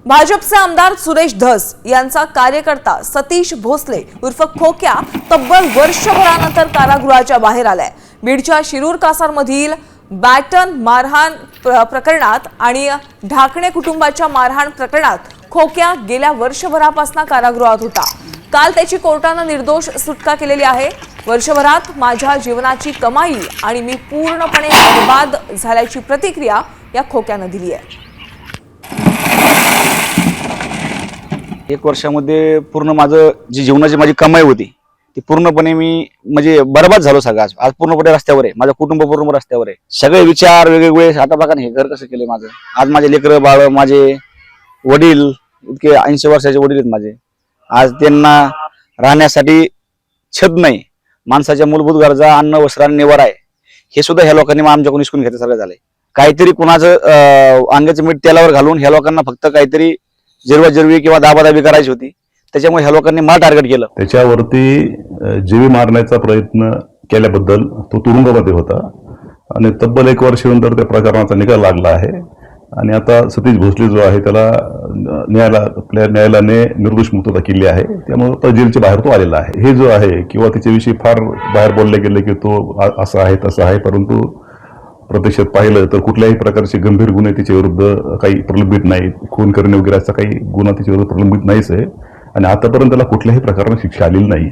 भाजपचे आमदार सुरेश धस यांचा कार्यकर्ता सतीश भोसले उर्फ खोक्या तब्बल वर्षभरानंतर कारागृहाच्या बाहेर आलाय। बीडच्या शिरूर कासारमधील बॅटन मारहाण प्रकरणात आणि ढाकणे कुटुंबाच्या मारहाण प्रकरणात खोक्या गेल्या वर्षभरापासून कारागृहात होता। काल त्याची कोर्टाने निर्दोष सुटका केलेली आहे। वर्षभरात माझ्या जीवनाची कमाई आणि मी पूर्णपणे बर्बाद झाल्याची प्रतिक्रिया या खोक्याने दिली आहे। 1 वर्षामध्ये पूर्ण माझं जी जीवनाची माझी कमाई होती ती पूर्णपणे मी म्हणजे बर्बाद झालो सगळं। आज पूर्णपणे रस्त्यावर आहे, माझं कुटुंब पूर्ण रस्त्यावर आहे। सगळे विचार वेगवेगळे। आता बघा ना, हे घर कसं केलंय माझं। आज माझे लेकरं बाळ, माझे वडील इतके 80 वर्षाचे वडील आहेत माझे। आज त्यांना राहण्यासाठी छत नाही, माणसाच्या मूलभूत गरजा अन्न वस्त्र आणि निवारा आहे, हे सुद्धा ह्या लोकांनी आमच्याकडून हिसकून घेण्यासारखं झालंय। काहीतरी कुणाचं अंगाचं मीठ तेलावर घालून ह्या लोकांना फक्त काहीतरी जिरवाजिरवी किंवा दाबादाबी करायची होती, त्याच्यामुळे ह्या लोकांनी मला टार्गेट केलं। त्याच्यावरती जीवी मारण्याचा प्रयत्न केल्याबद्दल तो तुरुंगामध्ये होता आणि तब्बल 1 वर्षानंतर त्या प्रकरणाचा निकाल लागला आहे आणि आता सतीश भोसले जो आहे त्याला न्यायालयाने निर्दोष मुक्तता केली आहे। त्यामुळे आता जेलच्या बाहेर तो आलेला आहे। हे जो आहे किंवा त्याच्याविषयी फार बाहेर बोलले गेले की तो असं आहे तसं आहे, परंतु प्रत्यक्षात पाहिलं तर कुठल्याही प्रकारचे गंभीर गुन्हे त्याच्या विरुद्ध काही प्रलंबित नाहीत। खून करणे वगैरे असा काही गुन्हा त्याच्या विरुद्ध प्रलंबित नाहीच आहे आणि आतापर्यंत त्याला कुठल्याही प्रकाराने शिक्षा आलेली नाही।